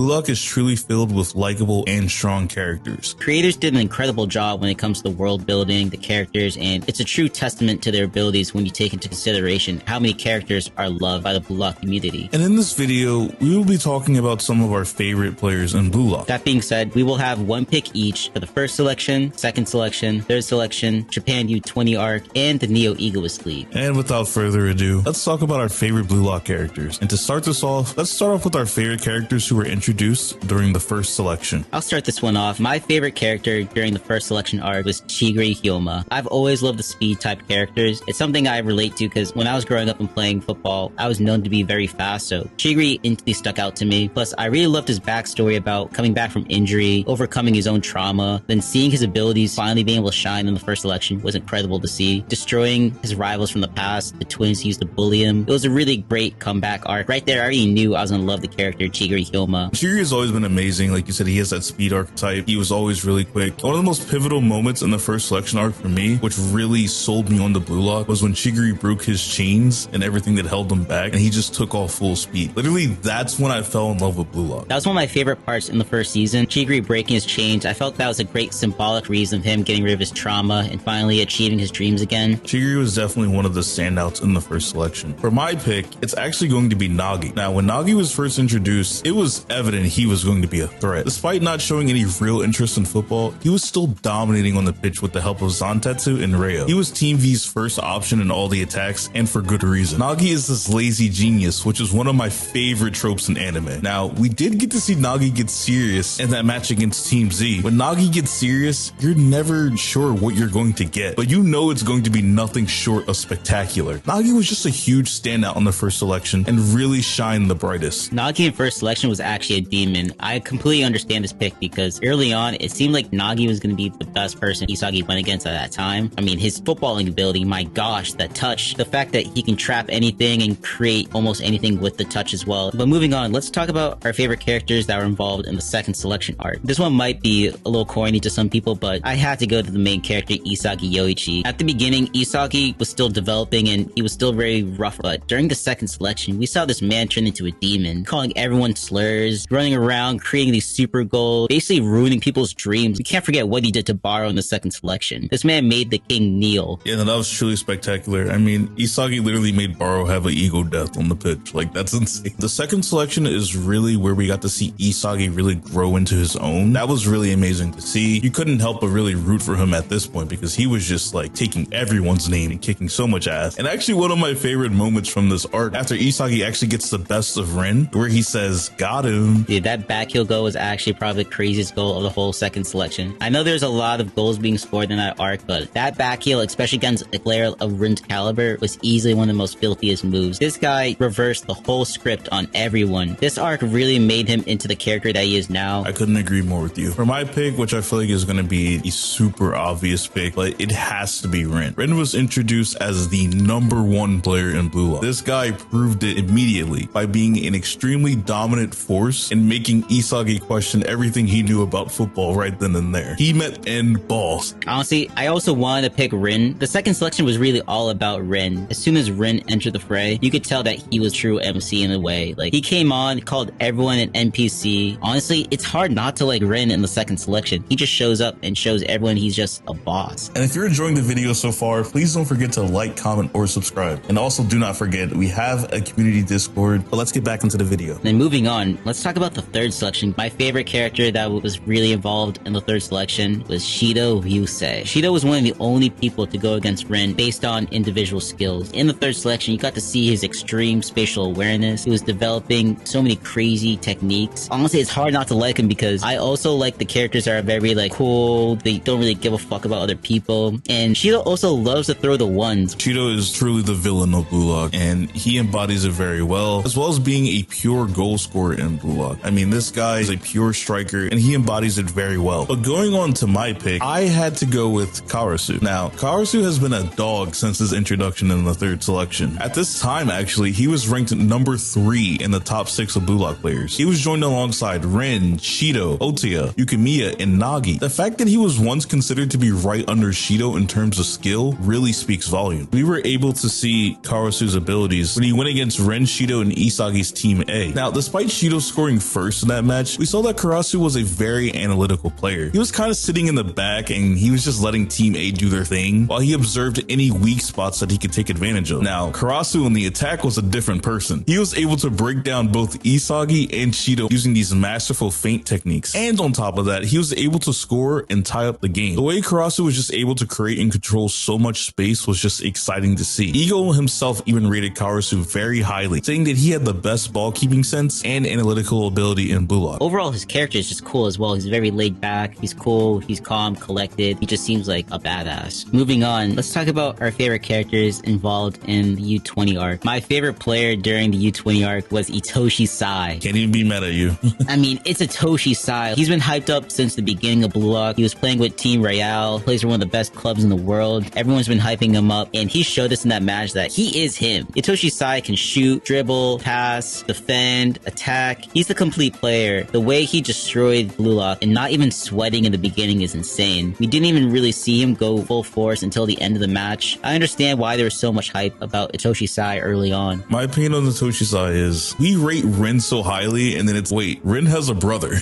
Blue Lock is truly filled with likable and strong characters. Creators did an incredible job when it comes to the world building, the characters, and it's a true testament to their abilities when you take into consideration how many characters are loved by the Blue Lock community. And in this video, we will be talking about some of our favorite players in Blue Lock. That being said, we will have one pick each for the first selection, second selection, third selection, Japan U20 arc, and the Neo Egoist League. And without further ado, let's talk about our favorite Blue Lock characters. And to start this off, let's start off with our favorite characters who were introduced during the first selection. I'll start this one off. My favorite character during the first selection arc was Chigiri Hyoma. I've always loved the speed type characters. It's something I relate to because when I was growing up and playing football, I was known to be very fast, so Chigiri instantly stuck out to me. Plus, I really loved his backstory about coming back from injury, overcoming his own trauma, then seeing his abilities finally being able to shine in the first selection was incredible to see. Destroying his rivals from the past, the twins used to bully him. It was a really great comeback arc. Right there, I already knew I was gonna love the character Chigiri Hyoma. Chigiri has always been amazing. Like you said, he has that speed archetype. He was always really quick. One of the most pivotal moments in the first selection arc for me, which really sold me on the Blue Lock, was when Chigiri broke his chains and everything that held him back, and he just took off full speed. Literally, that's when I fell in love with Blue Lock. That was one of my favorite parts in the first season. Chigiri breaking his chains. I felt that was a great symbolic reason of him getting rid of his trauma and finally achieving his dreams again. Chigiri was definitely one of the standouts in the first selection. For my pick, it's actually going to be Nagi. Now, when Nagi was first introduced, it was evident he was going to be a threat. Despite not showing any real interest in football, he was still dominating on the pitch with the help of Zantetsu and Reo. He was Team V's first option in all the attacks, and for good reason. Nagi is this lazy genius, which is one of my favorite tropes in anime. Now, we did get to see Nagi get serious in that match against Team Z. When Nagi gets serious, you're never sure what you're going to get, but you know it's going to be nothing short of spectacular. Nagi was just a huge standout on the first selection and really shined the brightest. Nagi in first selection was actually a demon. I completely understand this pick because early on, it seemed like Nagi was going to be the best person Isagi went against at that time. I mean, his footballing ability, my gosh, that touch, the fact that he can trap anything and create almost anything with the touch as well. But moving on, let's talk about our favorite characters that were involved in the second selection arc. This one might be a little corny to some people, but I had to go to the main character, Isagi Yoichi. At the beginning, Isagi was still developing and he was still very rough, but during the second selection, we saw this man turn into a demon, calling everyone slurs, running around, creating these super goals, basically ruining people's dreams. We can't forget what he did to Baro in the second selection. This man made the king kneel. Yeah, no, that was truly spectacular. I mean, Isagi literally made Baro have an ego death on the pitch. Like, that's insane. The second selection is really where we got to see Isagi really grow into his own. That was really amazing to see. You couldn't help but really root for him at this point because he was just like taking everyone's name and kicking so much ass. And actually one of my favorite moments from this arc, after Isagi actually gets the best of Rin, where he says, "Got him." Dude, that back heel goal was actually probably the craziest goal of the whole second selection. I know there's a lot of goals being scored in that arc, but that back heel, especially against a player of Rin's caliber, was easily one of the most filthiest moves. This guy reversed the whole script on everyone. This arc really made him into the character that he is now. I couldn't agree more with you. For my pick, which I feel like is going to be a super obvious pick, but it has to be Rin. Rin was introduced as the #1 player in Blue Lock. This guy proved it immediately by being an extremely dominant force and making Isagi question everything he knew about football right then and there. He met end balls. Honestly, I also wanted to pick Rin. The second selection was really all about Rin. As soon as Rin entered the fray, you could tell that he was true MC in a way. Like, he came on, called everyone an NPC. Honestly, it's hard not to like Rin in the second selection. He just shows up and shows everyone he's just a boss. And if you're enjoying the video so far, please don't forget to like, comment, or subscribe. And also do not forget, we have a community Discord, but let's get back into the video. Then moving on, let's talk about the third selection. My favorite character that was really involved in the third selection was Shido Ryusei. Shido was one of the only people to go against Rin based on individual skills. In the third selection, you got to see his extreme spatial awareness. He was developing so many crazy techniques. Honestly, it's hard not to like him because I also like the characters that are very like cool. They don't really give a fuck about other people. And Shido also loves to throw the ones. Shido is truly the villain of Blue Lock, and he embodies it very well, as well as being a pure goal scorer in Blue Lock. I mean, this guy is a pure striker, and he embodies it very well. But going on to my pick, I had to go with Karasu. Now, Karasu has been a dog since his introduction in the third selection. At this time, actually, he was ranked #3 in the top 6 of Blue Lock players. He was joined alongside Rin, Shido, Otia, Yukimiya, and Nagi. The fact that he was once considered to be right under Shido in terms of skill really speaks volume. We were able to see Karasu's abilities when he went against Ren, Shido, and Isagi's Team A. Now, despite Shido scoring scoring first in that match, we saw that Karasu was a very analytical player. He was kind of sitting in the back and he was just letting Team A do their thing while he observed any weak spots that he could take advantage of. Now, Karasu in the attack was a different person. He was able to break down both Isagi and Cheeto using these masterful feint techniques. And on top of that, he was able to score and tie up the game. The way Karasu was just able to create and control so much space was just exciting to see. Ego himself even rated Karasu very highly, saying that he had the best ball keeping sense and analytical ability in Blue Lock. Overall, his character is just cool as well. He's very laid back. He's cool. He's calm, collected. He just seems like a badass. Moving on, let's talk about our favorite characters involved in the U20 arc. My favorite player during the U20 arc was Itoshi Sai. Can't even be mad at you. I mean, it's Itoshi Sai. He's been hyped up since the beginning of Blue Lock. He was playing with Team Royale, plays for one of the best clubs in the world. Everyone's been hyping him up, and he showed us in that match that he is him. Itoshi Sai can shoot, dribble, pass, defend, attack. He's the complete player. The way he destroyed Blue Lock and not even sweating in the beginning is insane. We didn't even really see him go full force until the end of the match. I understand why there was so much hype about Itoshi Sai early on. My opinion on Itoshi Sai is we rate Rin so highly, and then it's, wait, Rin has a brother.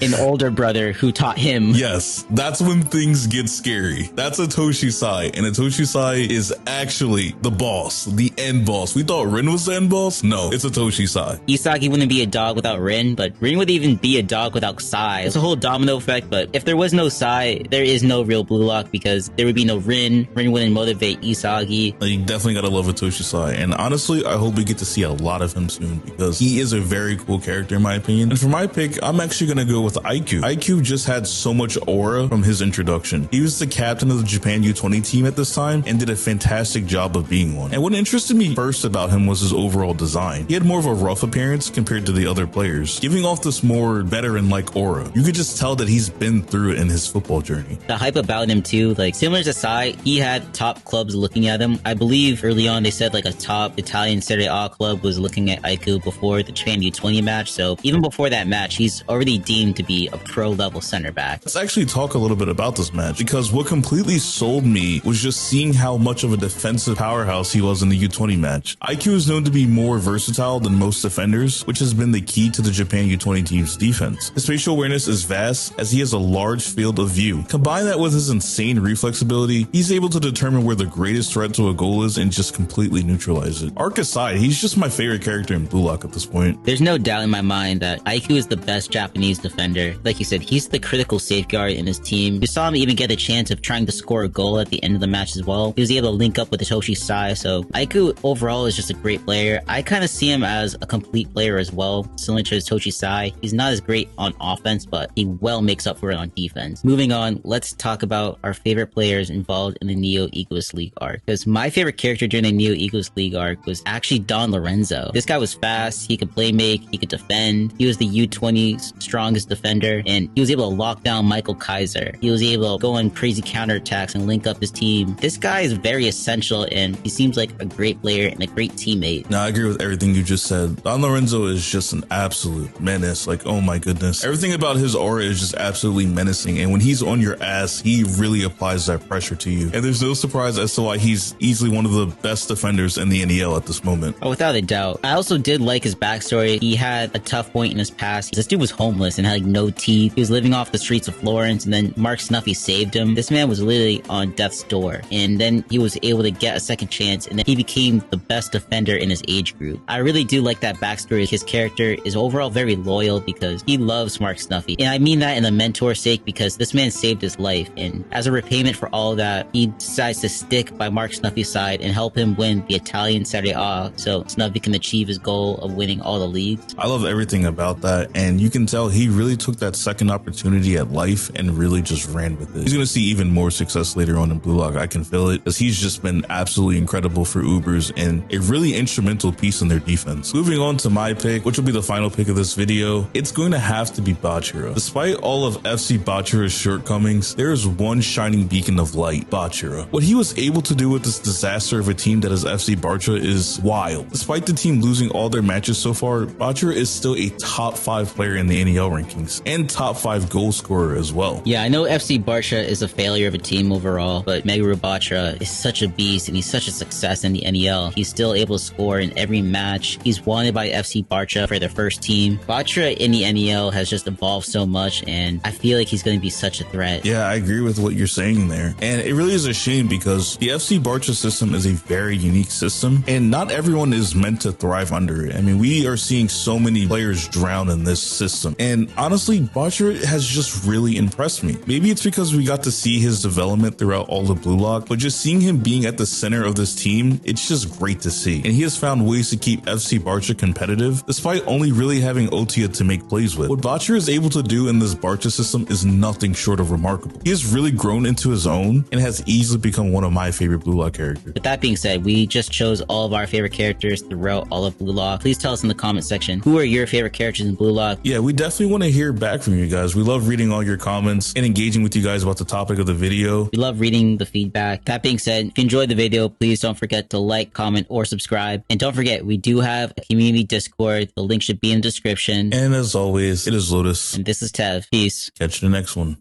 An older brother who taught him. Yes, that's when things get scary. That's Itoshi Sai, and Itoshi Sai is actually the boss, the end boss. We thought Rin was the end boss? No, it's Itoshi Sai. Isagi wouldn't be a dog without Rin, but Rin would even be a dog without Sai. It's a whole domino effect, but if there was no Sai, there is no real Blue Lock because there would be no Rin. Rin wouldn't motivate Isagi. You definitely gotta love Itoshi Sai, and honestly, I hope we get to see a lot of him soon because he is a very cool character in my opinion. And for my pick, I'm actually gonna go with IQ. IQ just had so much aura from his introduction. He was the captain of the Japan U20 team at this time and did a fantastic job of being one. And what interested me first about him was his overall design. He had more of a rough appearance compared to the other players, giving off this more veteran-like aura. You could just tell that he's been through it in his football journey. The hype about him too, like similar to Sai, he had top clubs looking at him. I believe early on they said like a top Italian Serie A club was looking at Aiku before the Japan U20 match. So even before that match, he's already deemed to be a pro level center back. Let's actually talk a little bit about this match because what completely sold me was just seeing how much of a defensive powerhouse he was in the U20 match. IQ is known to be more versatile than most defenders, which has been the key to the Japan U20 team's defense. His spatial awareness is vast as he has a large field of view. Combine that with his insane reflex ability, he's able to determine where the greatest threat to a goal is and just completely neutralize it. Arc aside, he's just my favorite character in Blue Lock at this point. There's no doubt in my mind that IQ is the best Japanese defender. Like you said, he's the critical safeguard in his team. You saw him even get a chance of trying to score a goal at the end of the match as well. He was able to link up with Itoshi Sai, so IQ overall is just a great player. I kind of see him as a complete player as well, similar to Itoshi Sai. He's not as great on offense, but he well makes up for it on defense. Moving on, let's talk about our favorite players involved in the Neo Egoist League arc. Because my favorite character during the Neo Egoist League arc was actually Don Lorenzo. This guy was fast, he could play make, he could defend. He was the U20's strongest defender, and he was able to lock down Michael Kaiser. He was able to go on crazy counterattacks and link up his team. This guy is very essential, and he seems like a great player and a great teammate. Now, I agree with everything you just said. Don Lorenzo is just an absolute menace. Like, oh my goodness. Everything about his aura is just absolutely menacing, and when he's on your ass, he really applies that pressure to you. And there's no surprise as to why he's easily one of the best defenders in the NEL at this moment. Oh, without a doubt. I also did like his backstory. He had a tough point in his past. This dude was homeless and had like no teeth. He was living off the streets of Florence, and then Mark Snuffy saved him. This man was literally on death's door, and then he was able to get a second chance, and then he became the best defender in his age group. I really do like that backstory. His character is overall very loyal because he loves Mark Snuffy, and I mean that in the mentor sake because this man saved his life, and as a repayment for all that, he decides to stick by Mark Snuffy's side and help him win the Italian Serie A so Snuffy can achieve his goal of winning all the leagues. I love everything about that, and you can tell he really took that second opportunity at life and really just ran with it. He's going to see even more success later on in Blue Lock. I can feel it because he's just been absolutely incredible for Ubers and a really instrumental piece in their defense. Moving on to my pick, which will be the final pick of this video, it's going to have to be Bachira. Despite all of FC Bachira's shortcomings, there is one shining beacon of light, Bachira. What he was able to do with this disaster of a team that is FC Barca is wild. Despite the team losing all their matches so far, Bachira is still a top 5 player in the NEL rankings and top 5 goal scorer as well. Yeah, I know FC Barca is a failure of a team overall, but Meguru Bachira is such a beast and he's such a success in the NEL. He's still able to score in every match. He's wanted by FC Barca for their first first team. Batra in the NEL has just evolved so much, and I feel like he's going to be such a threat. Yeah, I agree with what you're saying there. And it really is a shame because the FC Barca system is a very unique system, and not everyone is meant to thrive under it. I mean, we are seeing so many players drown in this system. And honestly, Barca has just really impressed me. Maybe it's because we got to see his development throughout all the Blue Lock, but just seeing him being at the center of this team, it's just great to see. And he has found ways to keep FC Barca competitive, despite only really having Otia to make plays with. What Barca is able to do in this Barca system is nothing short of remarkable. He has really grown into his own and has easily become one of my favorite Blue Lock characters. With that being said, we just chose all of our favorite characters throughout all of Blue Lock. Please tell us in the comment section, who are your favorite characters in Blue Lock? Yeah, we definitely want to hear back from you guys. We love reading all your comments and engaging with you guys about the topic of the video. We love reading the feedback. That being said, if you enjoyed the video, please don't forget to like, comment, or subscribe. And don't forget, we do have a community Discord. The link should be in the description. And as always, it is Lotus. And this is Tev. Peace. Catch you in the next one.